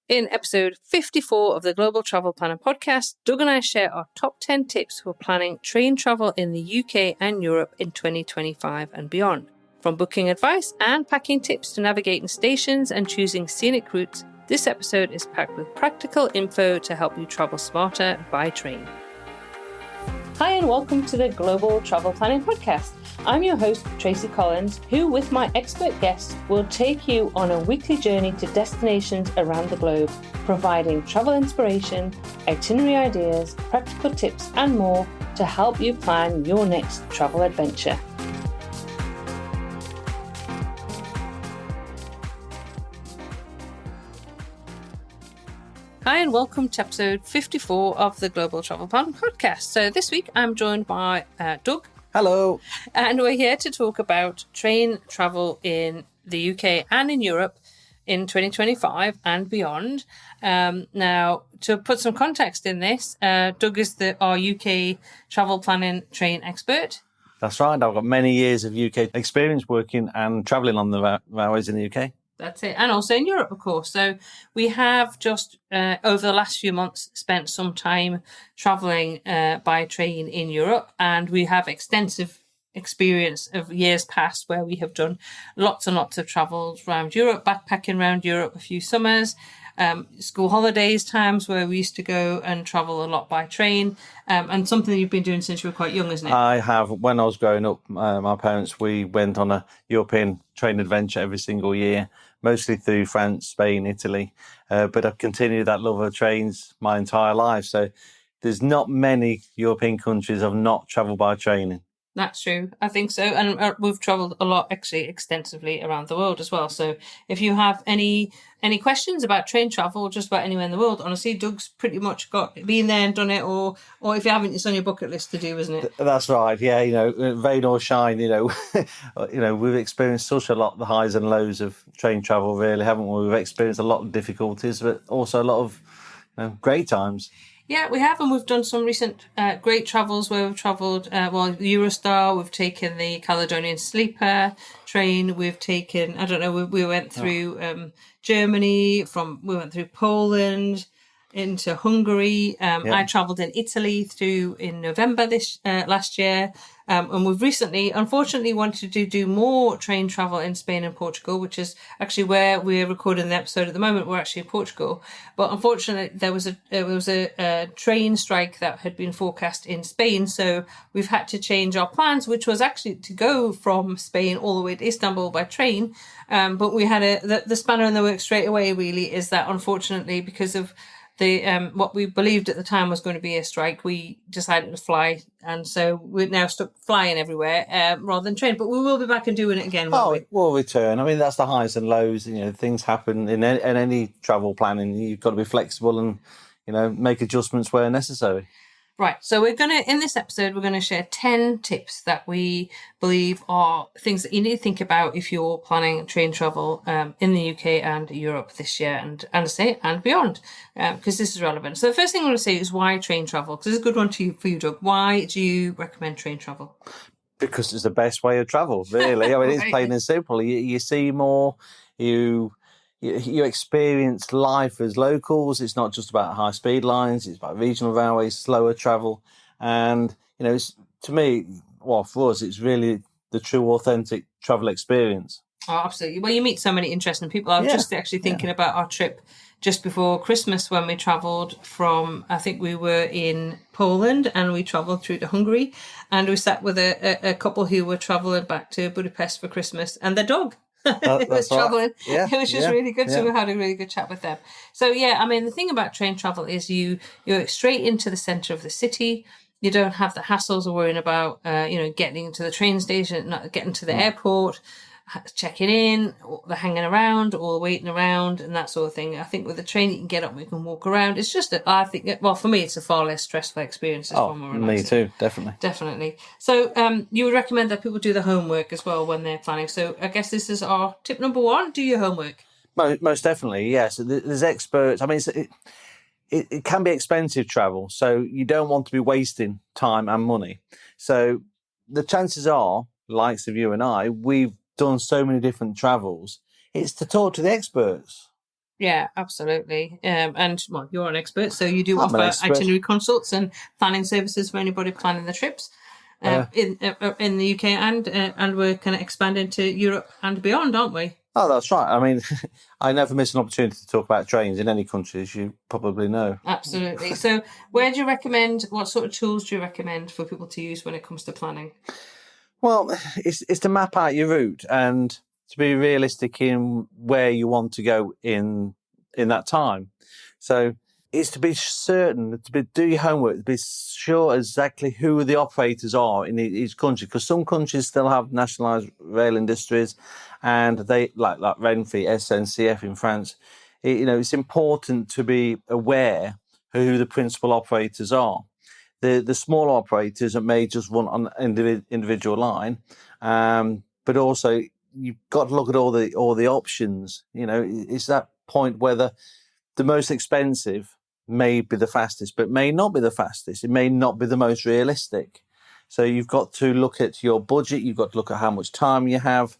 In episode 54 of the Global Travel Planner podcast, Doug and I share our top 10 tips for planning train travel in the UK and Europe in 2025 and beyond. From booking advice and packing tips to navigating stations and choosing scenic routes, this episode is packed with practical info to help you travel smarter by train. Hi and welcome to the Global Travel Planning podcast. I'm your host, Tracy Collins, who with my expert guests will take you on a weekly journey to destinations around the globe, providing travel inspiration, itinerary ideas, practical tips and more to help you plan your next travel adventure. Hi and welcome to episode 54 of the Global Travel Planning podcast. So this week I'm joined by Doug. Hello. And we're here to talk about train travel in the UK and in Europe in 2025 and beyond. Now, to put some context in this, Doug is our UK travel planning train expert. That's right. I've got many years of UK experience working and travelling on the railways in the UK. That's it. And also in Europe, of course. So we have just over the last few months spent some time travelling by train in Europe, and we have extensive experience of years past where we have done lots and lots of travels around Europe, backpacking around Europe a few summers, school holidays times where we used to go and travel a lot by train, and something that you've been doing since you were quite young, isn't it? I have. When I was growing up, my parents, we went on a European train adventure every single year, mostly through France, Spain, Italy. But I've continued that love of trains my entire life. So there's not many European countries I've not travelled by train in. That's true. I think so. And we've travelled a lot, actually, extensively around the world as well. So if you have any questions about train travel, just about anywhere in the world, honestly, Doug's pretty much been there and done it, or if you haven't, it's on your bucket list to do, isn't it? That's right. Yeah, rain or shine, we've experienced such a lot, the highs and lows of train travel, really, haven't we? We've experienced a lot of difficulties, but also a lot of great times. Yeah, we have, and we've done some recent great travels where we've travelled, Eurostar, we've taken the Caledonian Sleeper train, we've taken, we went through Germany, we went through Poland, into Hungary. I travelled in Italy in November last year. And we've recently, unfortunately, wanted to do more train travel in Spain and Portugal, which is actually where we're recording the episode at the moment. We're actually in Portugal. But unfortunately, there was a train strike that had been forecast in Spain. So we've had to change our plans, which was actually to go from Spain all the way to Istanbul by train. But we had the spanner in the works straight away, really, is that unfortunately, because of what we believed at the time was going to be a strike, we decided to fly, and so we're now stuck flying everywhere rather than train. But we will be back and doing it again. We'll return. I mean, that's the highs and lows. Things happen in any travel planning. You've got to be flexible and make adjustments where necessary. Right, so in this episode, we're going to share 10 tips that we believe are things that you need to think about if you're planning train travel in the UK and Europe this year and beyond, because this is relevant. So the first thing I want to say is why train travel, because it's a good one for you, Doug. Why do you recommend train travel? Because it's the best way of travel, really. I mean, It's plain and simple. You see more, you experience life as locals. It's not just about high speed lines. It's about regional railways, slower travel. And, to me, for us, it's really the true, authentic travel experience. Oh, absolutely. Well, you meet so many interesting people. I was just actually thinking about our trip just before Christmas when we travelled I think we were in Poland and we travelled through to Hungary, and we sat with a couple who were travelling back to Budapest for Christmas, and their dog. Was traveling. It was just really good. So we had a really good chat with them. So the thing about train travel is you're straight into the centre of the city. You don't have the hassles of worrying about getting to the train station, not getting to the airport, checking in, or the hanging around, or the waiting around, and that sort of thing. I think with the train you can get up, you can walk around. It's just for me, it's a far less stressful experience. It's far more relaxing. Me too, definitely. So you would recommend that people do the homework as well when they're planning. So I guess this is our tip number 1: do your homework. Most definitely, yes. There's experts. I mean, it can be expensive travel, so you don't want to be wasting time and money. So the chances are, likes of you and I, we've done so many different travels. It's to talk to the experts. Yeah, absolutely. And well, you're an expert, so you do I'm an offer expert. itinerary consults and planning services for anybody planning the trips in the UK, and we're kind of expanding to Europe and beyond, aren't we? Oh, that's right. I mean, I never miss an opportunity to talk about trains in any country, as you probably know. Absolutely. So, where do you recommend? What sort of tools do you recommend for people to use when it comes to planning? Well, it's to map out your route and to be realistic in where you want to go in that time. So it's to be certain, do your homework, to be sure exactly who the operators are in each country, because some countries still have nationalised rail industries, and they like Renfe, SNCF in France. It's important to be aware who the principal operators are. The small operators that may just run on an individual line, but also you've got to look at all the options. It's that point whether the most expensive may be the fastest, but may not be the fastest. It may not be the most realistic. So you've got to look at your budget. You've got to look at how much time you have,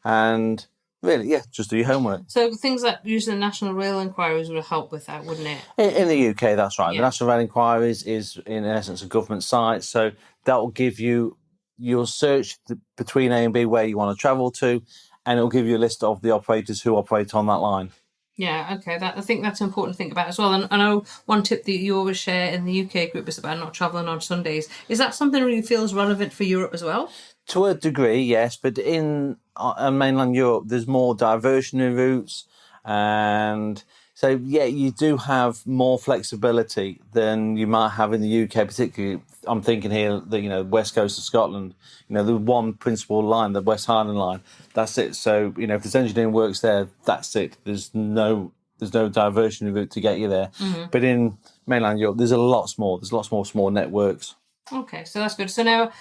and really, just do your homework. So things like using the National Rail Inquiries would help with that, wouldn't it? In the UK, that's right. Yeah. The National Rail Inquiries is, in essence, a government site. So that will give you your search between A and B where you want to travel to, and it will give you a list of the operators who operate on that line. Yeah, okay. I think that's important to think about as well. And I know one tip that you always share in the UK group is about not travelling on Sundays. Is that something that you feel is relevant for Europe as well? To a degree, yes, but in mainland Europe, there's more diversionary routes, and so you do have more flexibility than you might have in the UK. Particularly, I'm thinking here the west coast of Scotland. The one principal line, the West Highland line. That's it. So if there's engineering works there, that's it. There's no diversionary route to get you there. Mm-hmm. But in mainland Europe, there's lots more small networks. Okay, so that's good. So now,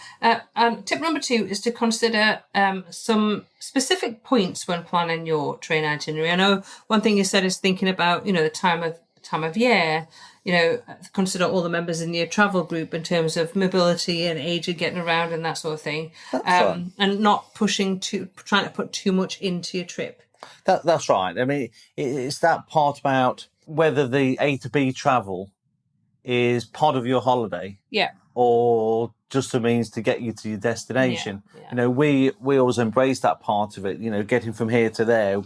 tip number 2 is to consider some specific points when planning your train itinerary. I know one thing you said is thinking about the time of year. Consider all the members in your travel group in terms of mobility and age and getting around and that sort of thing, and not trying to put too much into your trip. That's right. I mean, it's that part about whether the A to B travel is part of your holiday. Yeah. Or just a means to get you to your destination. Yeah. We always embrace that part of it, getting from here to there,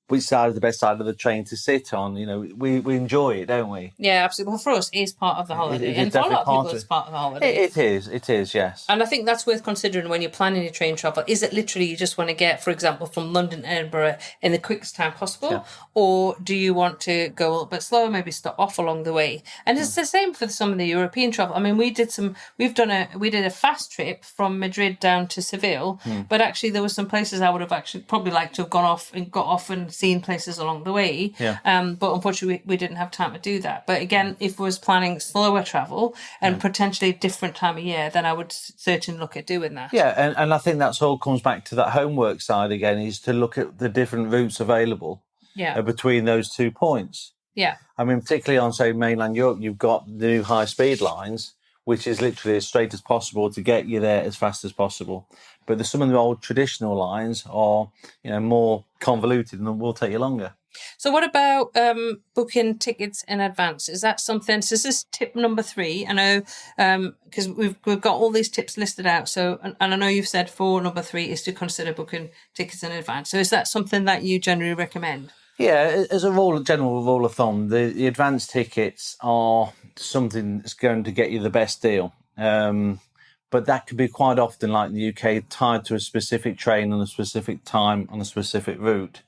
which side is the best side of the train to sit on. We enjoy it, don't we? Yeah, absolutely. Well, for us, it's part of the holiday. And for a lot of people, it's part of the holiday. It is, yes. And I think that's worth considering when you're planning your train travel. Is it literally you just want to get, for example, from London to Edinburgh in the quickest time possible? Yeah. Or do you want to go a little bit slower, maybe stop off along the way? And it's the same for some of the European travel. I mean, we did a fast trip from Madrid down to Seville, but actually there were some places I would have actually probably liked to have got off and seen places along the way. Yeah. But unfortunately we didn't have time to do that. But again, if we was planning slower travel and potentially a different time of year, then I would certainly look at doing that. Yeah, and I think that's all comes back to that homework side again, is to look at the different routes available between those 2 points. Yeah. I mean, particularly on, say, mainland Europe, you've got the new high-speed lines, which is literally as straight as possible to get you there as fast as possible. But some of the old traditional lines are, more convoluted and will take you longer. So what about booking tickets in advance? Is that something? So this is tip number 3. I know because we've got all these tips listed out. So and I know you've said for number 3 is to consider booking tickets in advance. So is that something that you generally recommend? Yeah, as a general rule of thumb, the advance tickets are something that's going to get you the best deal. But that could be quite often, like in the UK, tied to a specific train on a specific time on a specific route.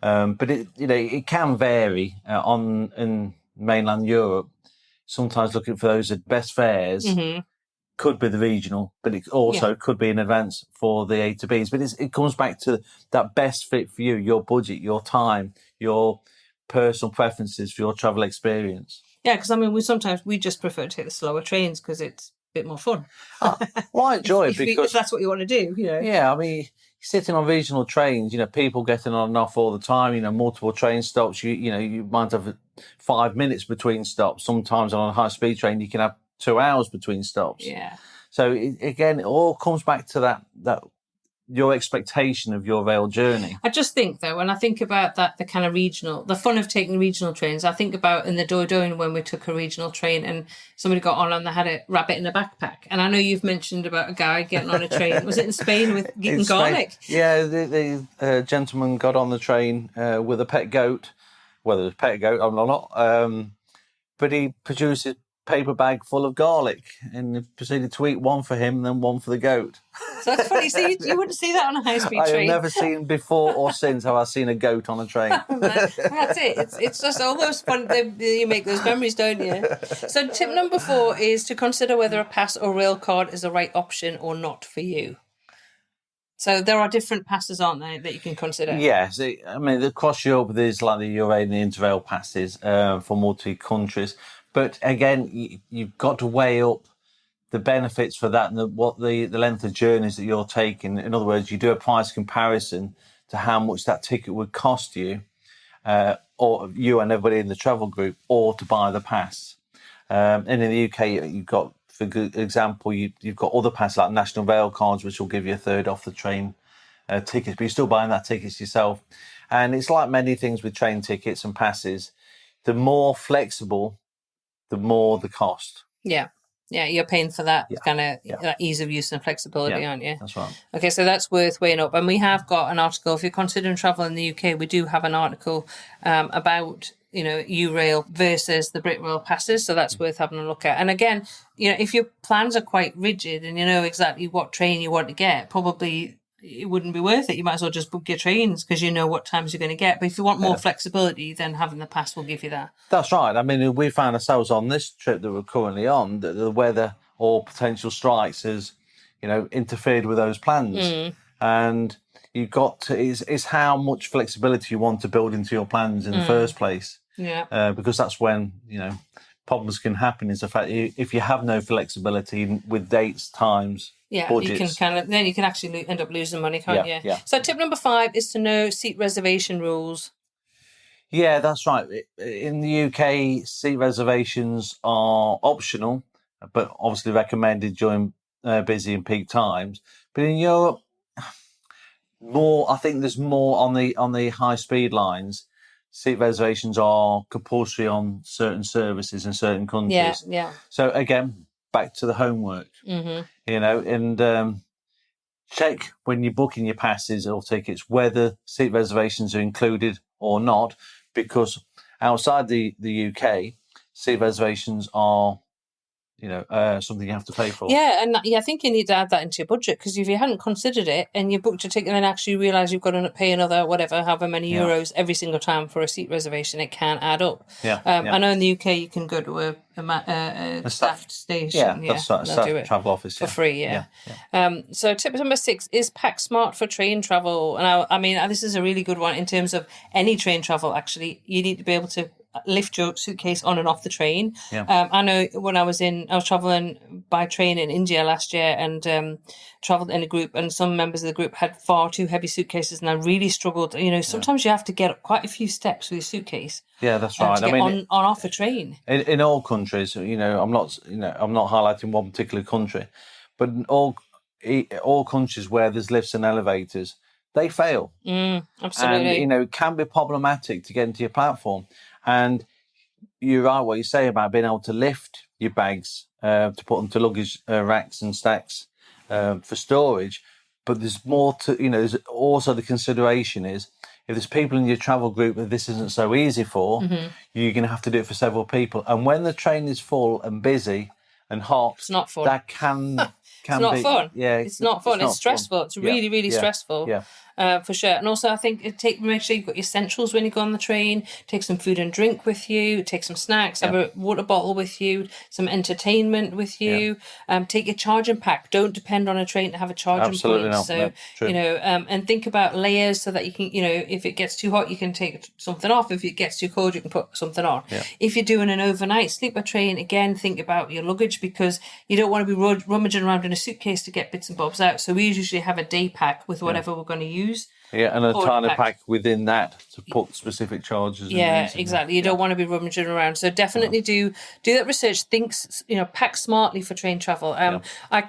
But it can vary in mainland Europe. Sometimes looking for those best fares could be the regional, but it also could be in advance for the A to Bs. But it comes back to that best fit for you, your budget, your time, your personal preferences for your travel experience. Yeah, because I mean, we just prefer to take the slower trains because it's a bit more fun. Well, I enjoy it because if that's what you want to do, Yeah, I mean, sitting on regional trains, people getting on and off all the time. Multiple train stops. You might have 5 minutes between stops. Sometimes on a high-speed train, you can have 2 hours between stops. Yeah. So it all comes back to that your expectation of your rail journey. I just think, though, when I think about that, the kind of the fun of taking regional trains, I think about in the Dordogne when we took a regional train and somebody got on and they had a rabbit in a backpack. And I know you've mentioned about a guy getting on a train. Was it in Spain with eating garlic? Yeah, the gentleman got on the train with a pet goat. Whether it was a pet goat, I'm not. But he produced a paper bag full of garlic and proceeded to eat one for him and then one for the goat. So that's funny. So you wouldn't see that on a high-speed train. I have never seen before or since have I seen a goat on a train. That's it. It's just all those fun. You make those memories, don't you? So tip number 4 is to consider whether a pass or rail card is the right option or not for you. So there are different passes, aren't there, that you can consider? Yes. I mean, across Europe, there's like the Eurail and the Interrail passes for multi-countries. But again, you've got to weigh up the benefits for that and the length of journeys that you're taking. In other words, you do a price comparison to how much that ticket would cost you, or you and everybody in the travel group, or to buy the pass. And in the UK, you've got, for good example, you've got other passes like national rail cards, which will give you a third off the train tickets, but you're still buying that tickets yourself. And it's like many things with train tickets and passes. The more flexible, the more the cost. Yeah. Yeah, you're paying for that kind of that ease of use and flexibility, aren't you? That's right. Okay, so that's worth weighing up. And we have got an article, if you're considering travel in the UK, we do have an article about, Eurail versus the BritRail passes. So that's worth having a look at. And again, if your plans are quite rigid and you know exactly what train you want to get, probably it wouldn't be worth it. You might as well just book your trains because you know what times you're going to get. But if you want more flexibility, then having the pass will give you that. That's right. I mean, we found ourselves on this trip that we're currently on, that the weather or potential strikes has, interfered with those plans. And you've got to, it's how much flexibility you want to build into your plans in the first place. Yeah. Because that's when, problems can happen, is the fact if you have no flexibility with dates, times, budgets. You can actually end up losing money, can't you? Yeah. So tip number 5 is to know seat reservation rules. Yeah, that's right. In the UK, seat reservations are optional, but obviously recommended during busy and peak times. But in Europe, I think there's more on the high speed lines. Seat reservations are compulsory on certain services in certain countries. Yeah. So again, back to the homework. And check when you're booking your passes or tickets whether seat reservations are included or not, because outside the UK, seat reservations are something you have to pay for. Yeah, and I think you need to add that into your budget, because if you hadn't considered it and you booked a ticket and then actually realise you've got to pay another however many euros every single time for a seat reservation, it can add up. I know in the UK you can go to a staffed station. That's right, a staff travel office for free. So tip number 6 is pack smart for train travel. And I mean, this is a really good one in terms of any train travel. Actually, you need to be able to lift your suitcase on and off the train. I know when I was traveling by train in India last year and traveled in a group, and some members of the group had far too heavy suitcases, and I really struggled. Sometimes you have to get up quite a few steps with your suitcase. Yeah, that's right. To get on off a train. In all countries, I'm not highlighting one particular country, but in all countries where there's lifts and elevators, they fail. Absolutely. And it can be problematic to get into your platform. And you're right what you say about being able to lift your bags to put them to luggage racks and stacks for storage. But there's more to, there's also the consideration is if there's people in your travel group that this isn't so easy for, you're going to have to do it for several people. And when the train is full and busy and hot, it's not fun. That can it's not be fun. Yeah, it's not fun. It's stressful. It's really, really stressful. Yeah. For sure. And also I think make sure you've got your essentials when you go on the train. Take some food and drink with you, take some snacks, have a water bottle with you, some entertainment with you, take your charging pack. Don't depend on a train to have a charging Absolutely point. Not. So, no, true. And think about layers so that you can, if it gets too hot, you can take something off. If it gets too cold, you can put something on. Yeah. If you're doing an overnight sleeper train, again, think about your luggage, because you don't want to be rummaging around in a suitcase to get bits and bobs out. So we usually have a day pack with whatever we're going to use. Yeah, and a Already tiny packed. pack within that to put specific charges. Yeah, and exactly. You don't want to be rummaging around. So definitely do that research. Think, pack smartly for train travel. I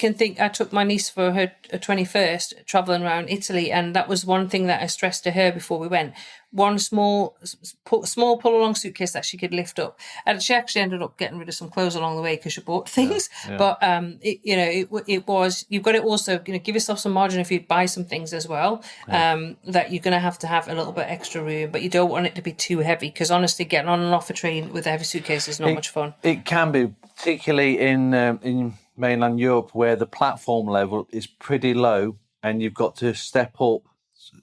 took my niece for her 21st traveling around Italy, and that was one thing that I stressed to her before we went. One small pull along suitcase that she could lift up, and she actually ended up getting rid of some clothes along the way because she bought things. Yeah. But it was, you've got to also give yourself some margin if you buy some things as well. That you're going to have a little bit extra room, but you don't want it to be too heavy, because honestly, getting on and off a train with a heavy suitcase is not much fun. It can be, particularly in mainland Europe, where the platform level is pretty low, and you've got to step up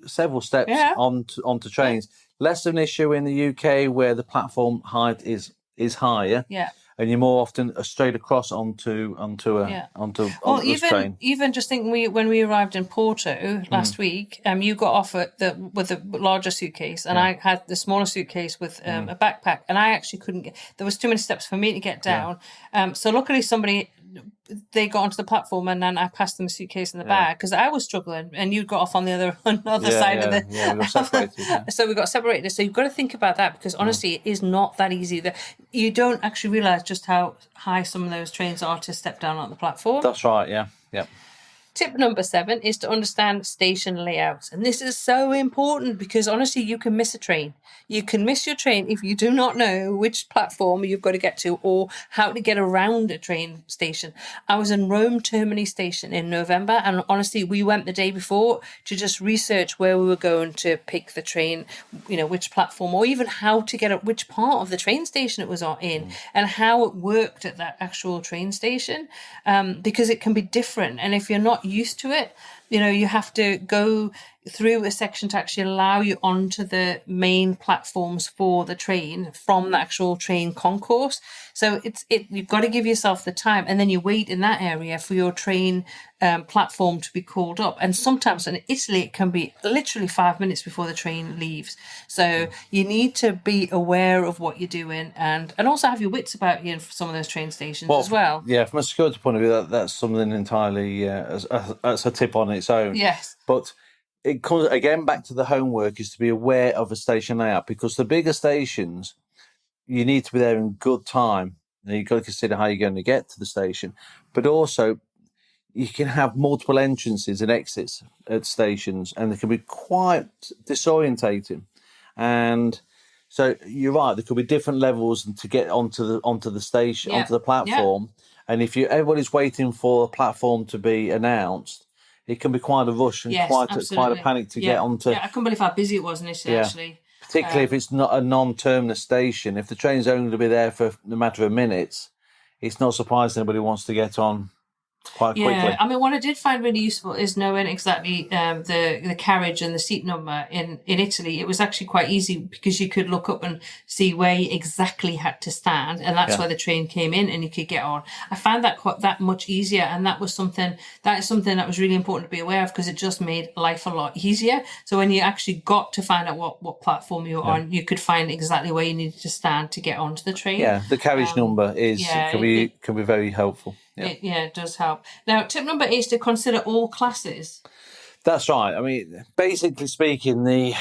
several steps onto trains. Less of an issue in the UK, where the platform height is higher. Yeah. And you're more often straight across onto this train. Even just think, when we arrived in Porto last week, you got off with the larger suitcase, and I had the smaller suitcase with a backpack, and I actually couldn't get. There was too many steps for me to get down. So luckily they got onto the platform, and then I passed them a suitcase in the bag, because I was struggling, and you got off on the other side of the. Yeah, we got separated. So we got separated. So you've got to think about that, because honestly, it is not that easy. You don't actually realise just how high some of those trains are to step down on the platform. That's right. Yeah. Tip number 7 is to understand station layouts. And this is so important, because honestly, you can miss a train. You can miss your train if you do not know which platform you've got to get to, or how to get around a train station. I was in Rome Termini station in November, and honestly, we went the day before to just research where we were going to pick the train, which platform, or even how to get at which part of the train station it was in, and how it worked at that actual train station, because it can be different. And if you're not used to it, you have to go through a section to actually allow you onto the main platforms for the train from the actual train concourse. So you've got to give yourself the time, and then you wait in that area for your train platform to be called up. And sometimes in Italy, it can be literally 5 minutes before the train leaves. So you need to be aware of what you're doing, and also have your wits about you in some of those train stations as well. Yeah, from a security point of view, that's something entirely as a tip on its own. Yes. But it comes again back to the homework, is to be aware of a station layout, because the bigger stations, you need to be there in good time. And you've got to consider how you're going to get to the station, but also you can have multiple entrances and exits at stations, and they can be quite disorientating. And so you're right, there could be different levels to get onto the station, onto the platform. And if everybody's waiting for a platform to be announced, it can be quite a rush and quite a panic to get onto. Yeah, I couldn't believe how busy it was initially, actually. Particularly if it's not a non-terminus station. If the train's only going to be there for a matter of minutes, it's not surprising anybody wants to get on quite quickly. Yeah, I mean, what I did find really useful is knowing exactly the carriage and the seat number in Italy. It was actually quite easy, because you could look up and see where you exactly had to stand, and that's where the train came in, and you could get on. I found that much easier, and that is something that was really important to be aware of, because it just made life a lot easier. So when you actually got to find out what platform you were on, you could find exactly where you needed to stand to get onto the train. Yeah, the carriage number can be very helpful. Yeah. It does help. Now, tip number 8 is to consider all classes. That's right. I mean, basically speaking,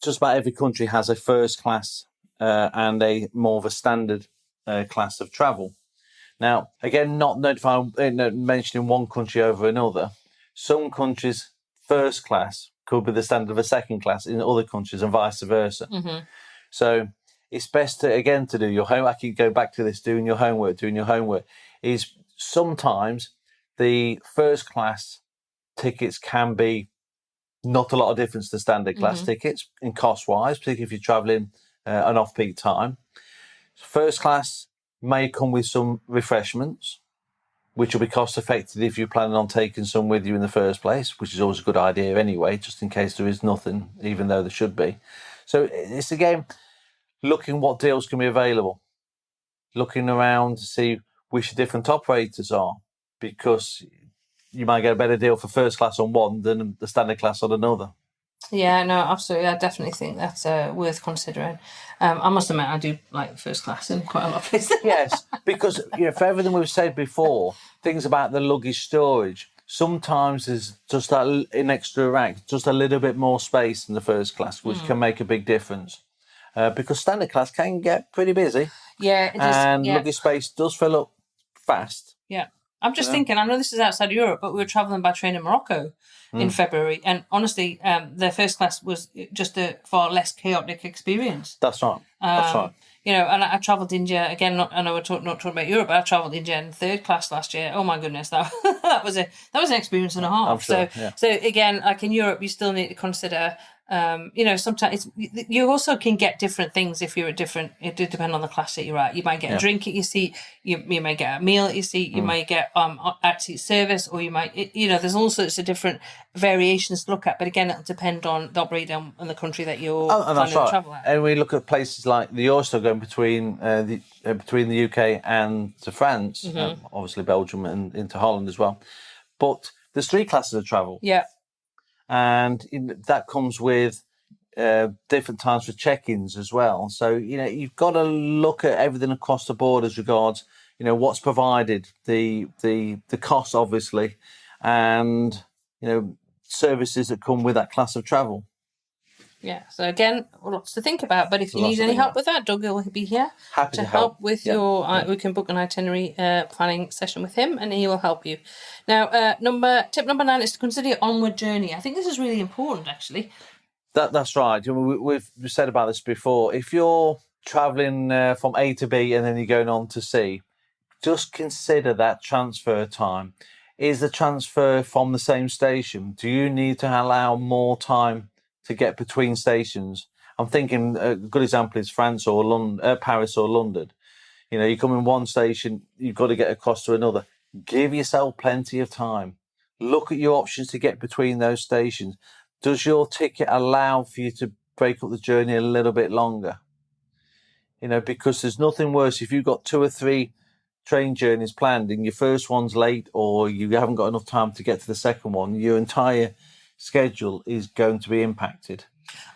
just about every country has a first class and a more of a standard class of travel. Now, again, not mentioning one country over another. Some countries' first class could be the standard of a second class in other countries, and vice versa. Mm-hmm. So it's best to do your homework. I can go back to this, doing your homework is sometimes the first class tickets can be not a lot of difference to standard class tickets in cost wise, particularly if you're traveling an off peak time. First class may come with some refreshments, which will be cost effective if you're planning on taking some with you in the first place, which is always a good idea anyway, just in case there is nothing, even though there should be. So it's again looking what deals can be available, looking around to see which the different operators are, because you might get a better deal for first class on one than the standard class on another. Yeah, no, absolutely. I definitely think that's worth considering. I must admit, I do like first class in quite a lot of places. Yes, because for everything we've said before, things about the luggage storage, sometimes there's just an extra rack, just a little bit more space in the first class, which can make a big difference. Because standard class can get pretty busy. Yeah, it is. And Yeah. luggage space does fill up fast. Yeah. I'm just thinking, I know this is outside of Europe, but we were travelling by train in Morocco in February. And honestly, the first class was just a far less chaotic experience. That's right. That's right. You know, and I travelled India, again, I know we're not talking about Europe, but I travelled India in third class last year. Oh my goodness, that was an experience and a half. I'm sure, So again, like in Europe, you still need to consider, you know, sometimes you also can get different things if you're at different, it did depend on the class that you're at. You might get a drink at your seat, you may get a meal at your seat, you might get at seat service, or you might, you know, there's all sorts of different variations to look at, but again, it'll depend on the operator and the country that you're planning to travel at. And we look at places like the Oyster going between the UK and to France, obviously Belgium and into Holland as well. But there's 3 classes of travel. Yeah. And that comes with different times for check-ins as well. So, you know, you've got to look at everything across the board as regards, you know, what's provided, the cost, obviously, and, you know, services that come with that class of travel. Yeah, so again, lots to think about. But if you need any help with that, Doug will be here Happy to help with your. We can book an itinerary planning session with him, and he will help you. Now, tip number 9 is to consider your onward journey. I think this is really important, actually. That's right. We've said about this before. If you're travelling from A to B and then you're going on to C, just consider that transfer time. Is the transfer from the same station? Do you need to allow more time to get between stations? I'm thinking a good example is France or Paris or London. You know, you come in one station, you've got to get across to another. Give yourself plenty of time. Look at your options to get between those stations. Does your ticket allow for you to break up the journey a little bit longer? You know, because there's nothing worse if you've got 2 or 3 train journeys planned and your first one's late or you haven't got enough time to get to the second one, your entire schedule is going to be impacted.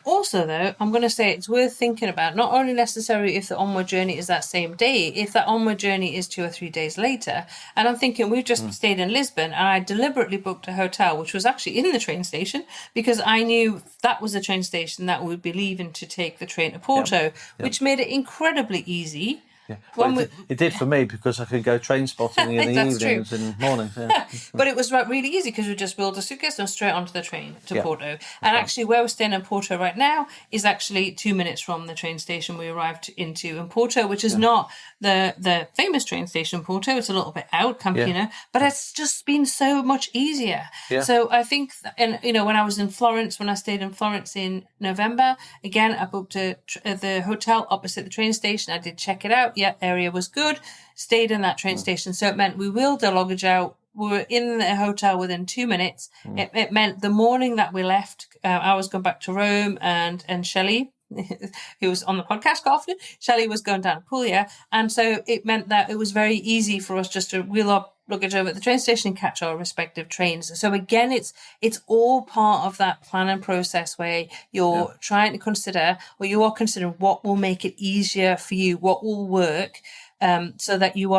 Also, though, I'm going to say it's worth thinking about not only necessarily if the onward journey is that same day, if that onward journey is 2 or 3 days later. And I'm thinking we've just stayed in Lisbon and I deliberately booked a hotel, which was actually in the train station because I knew that was the train station that we would be leaving to take the train to Porto, which made it incredibly easy. Yeah. Well, it did for me because I could go train spotting in the evenings and mornings. Yeah. But it was really easy because we just wheeled a suitcase and straight onto the train to Porto. And actually where we're staying in Porto right now is actually 2 minutes from the train station we arrived into in Porto, which is not the famous train station in Porto. It's a little bit out, Campino, but it's just been so much easier. Yeah. So I think, and you know, when I was in Florence, when I stayed in Florence in November, again, I booked the hotel opposite the train station. I did check it out. Yeah, area was good. Stayed in that train station. So it meant we wheeled the luggage out. We were in the hotel within 2 minutes. It meant the morning that we left, I was going back to Rome and Shelley, who was on the podcast quite often, Shelley was going down to Puglia. And so it meant that it was very easy for us just to wheel up luggage over at the train station and catch our respective trains. So again, it's all part of that planning process where you're trying to consider, or you are considering what will make it easier for you, what will work, so that you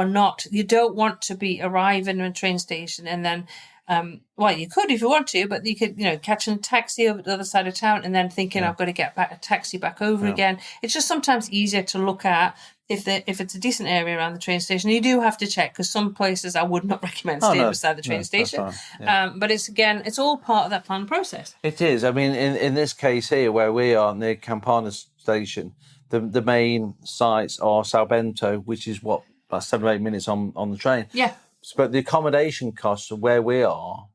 don't want to be arriving at a train station and then, well, you could if you want to, but you could, you know, catching a taxi over the other side of town and then thinking I've got to get back a taxi back over again. It's just sometimes easier to look at if it's a decent area around the train station. You do have to check because some places I would not recommend staying beside the train station. But it's all part of that plan process. It is. I mean, in this case here, where we are near Campana station, the main sites are Salbento, which is about 7 or 8 minutes on the train. Yeah. But the accommodation costs of where we are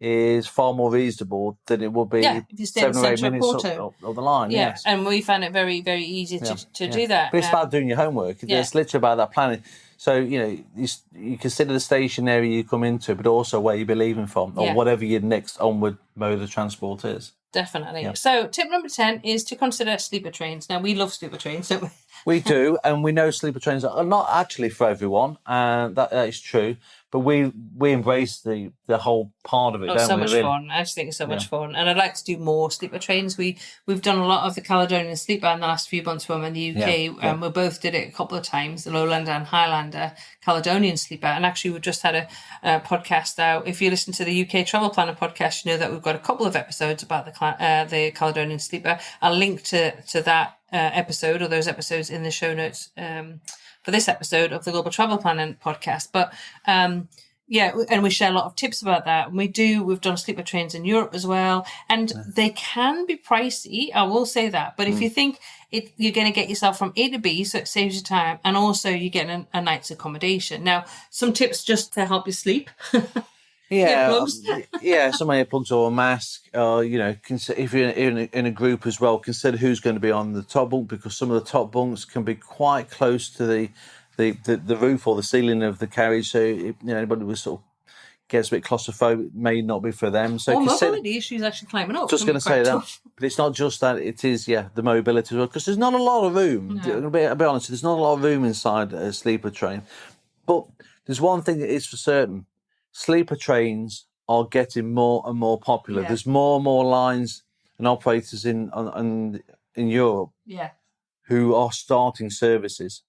is far more reasonable than it would be 7 or 8 minutes of the line. Yeah, yes. And we found it very, very easy to do that. But it's about doing your homework. It's literally about that planning. So, you know, you consider the station area you come into, but also where you'll be leaving from or whatever your next onward mode of transport is. Definitely. Yeah. So tip number 10 is to consider sleeper trains. Now, we love sleeper trains, don't we? We do, and we know sleeper trains are not actually for everyone, and that is true. But we embrace the whole part of it, Oh, don't so we? much Really? fun. I just think it's so much fun. And I'd like to do more sleeper trains. We've done a lot of the Caledonian sleeper in the last few months when we're in the UK. We both did it a couple of times, the Lowlander and Highlander Caledonian sleeper. And actually, we've just had a podcast out. If you listen to the UK Travel Planner podcast, you know that we've got a couple of episodes about the Caledonian sleeper. I'll link to that episode or those episodes in the show notes for this episode of the Global Travel Planning podcast. But yeah, and we share a lot of tips about that. And we've done sleeper trains in Europe as well. And they can be pricey, I will say that. But if you think you're going to get yourself from A to B, so it saves you time, and also you're getting a night's accommodation. Now, some tips just to help you sleep. Yeah, some earplugs or a mask. If you're in a group as well, consider who's going to be on the top bunk, because some of the top bunks can be quite close to the roof or the ceiling of the carriage. So anybody who sort of gets a bit claustrophobic, may not be for them. So mobility issues actually climbing up. Just going to say that, but it's not just that. It is the mobility as well, because there's not a lot of room. No. I'll be honest, there's not a lot of room inside a sleeper train. But there's one thing that is for certain: sleeper trains are getting more and more popular. Yeah. There's more and more lines and operators in Europe who are starting services.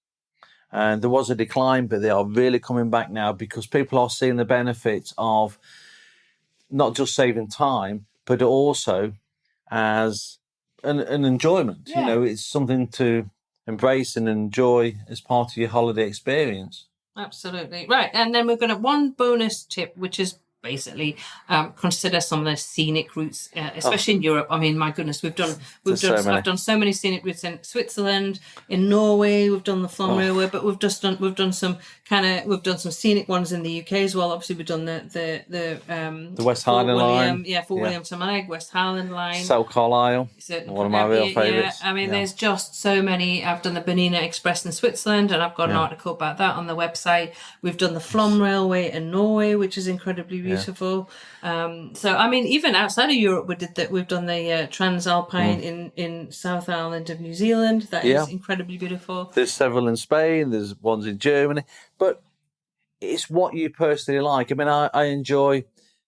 And there was a decline, but they are really coming back now, because people are seeing the benefits of not just saving time, but also as an enjoyment. Yeah. It's something to embrace and enjoy as part of your holiday experience. Absolutely. Right. And then we're going to one bonus tip, which is basically consider some of the scenic routes, especially in Europe. I mean, my goodness, I've done so many scenic routes in Switzerland, in Norway. We've done the Familiarise, but we've done some scenic ones in the UK as well. Obviously, we've done the West Highland line, Fort William to Mag, West Highland line, South Carlisle, one of my real favourites. Yeah, I mean, there's just so many. I've done the Bernina Express in Switzerland, and I've got an article about that on the website. We've done the Flom Railway in Norway, which is incredibly beautiful. So I mean, even outside of Europe, we've done the Transalpine in South Island of New Zealand. That is incredibly beautiful. There's several in Spain. There's ones in Germany, but it's what you personally like. I mean, I enjoy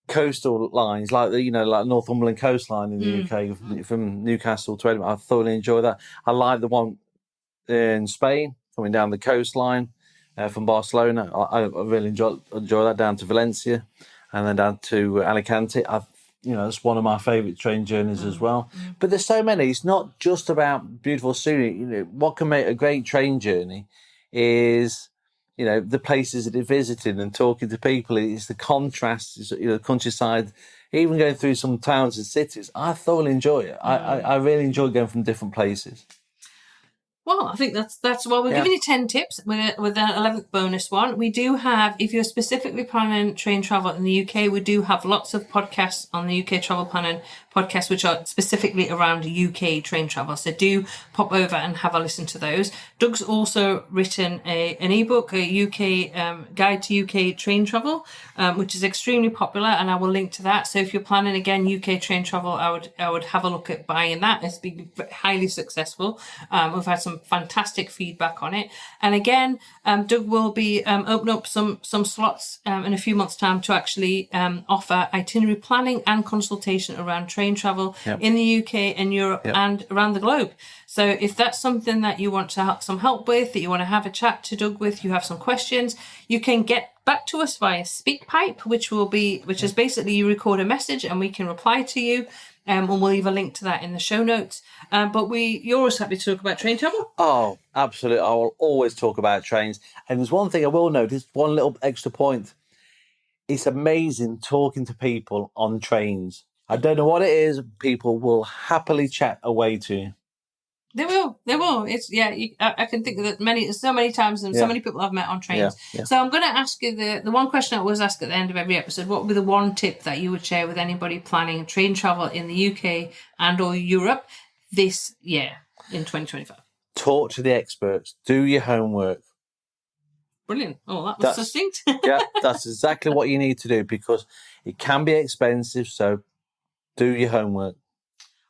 coastal lines like like Northumberland coastline in the UK from Newcastle to Edinburgh. I thoroughly enjoy that. I like the one in Spain coming down the coastline from Barcelona. I really enjoy that, down to Valencia and then down to Alicante. It's one of my favourite train journeys as well. But there's so many. It's not just about beautiful scenery. What can make a great train journey is the places that you're visiting and talking to people. It's the contrast, the countryside, even going through some towns and cities. I thoroughly enjoy it. I really enjoy going from different places. Well, I think that's well, we're giving you 10 tips with an 11th bonus one. We do have, if you're specifically planning train travel in the UK, we do have lots of podcasts on the UK Travel Planning podcast, which are specifically around UK train travel. So do pop over and have a listen to those. Doug's also written an ebook, a UK guide to UK train travel, which is extremely popular, and I will link to that. So if you're planning again UK train travel, I would have a look at buying that. It's been highly successful. We've had some fantastic feedback on it, and again, Doug will be opening up some slots in a few months' time to actually offer itinerary planning and consultation around train travel in the UK and Europe and around the globe. So if that's something that you want to have some help with, that you want to have a chat to Doug with, you have some questions, you can get back to us via SpeakPipe, which is basically you record a message and we can reply to you. And we'll leave a link to that in the show notes. But you're always happy to talk about train travel? Oh, absolutely. I will always talk about trains. And there's one thing I will notice, one little extra point. It's amazing talking to people on trains. I don't know what it is. People will happily chat away to you. They will. It's I can think of that so many times, and so many people I've met on trains. Yeah. So I'm going to ask you the one question I always ask at the end of every episode. What would be the one tip that you would share with anybody planning train travel in the UK and or Europe this year in 2025? Talk to the experts. Do your homework. Brilliant. Oh, that's succinct. Yeah, that's exactly what you need to do, because it can be expensive. So do your homework.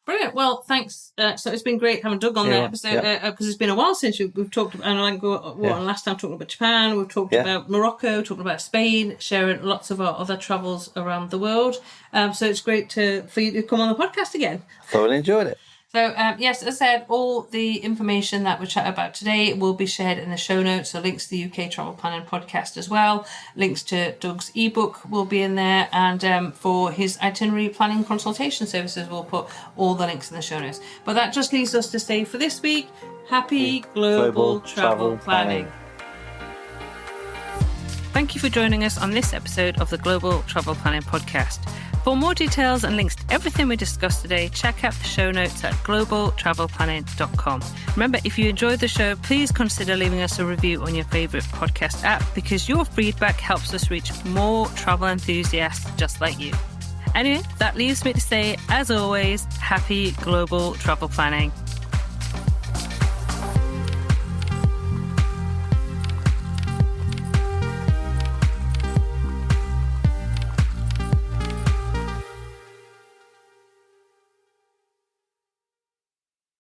Brilliant. Well, thanks. So it's been great having Doug on the episode because it's been a while since we've talked about, and last time talking about Japan, we've talked about Morocco, talking about Spain, sharing lots of our other travels around the world. So it's great for you to come on the podcast again. Thoroughly enjoyed it. So, yes, as I said, all the information that we chat about today will be shared in the show notes. So links to the UK Travel Planning Podcast as well. Links to Doug's ebook will be in there. And for his itinerary planning consultation services, we'll put all the links in the show notes. But that just leaves us to say for this week, happy global travel planning. Thank you for joining us on this episode of the Global Travel Planning Podcast. For more details and links to everything we discussed today, check out the show notes at globaltravelplanning.com. Remember, if you enjoyed the show, please consider leaving us a review on your favourite podcast app because your feedback helps us reach more travel enthusiasts just like you. Anyway, that leaves me to say, as always, happy global travel planning.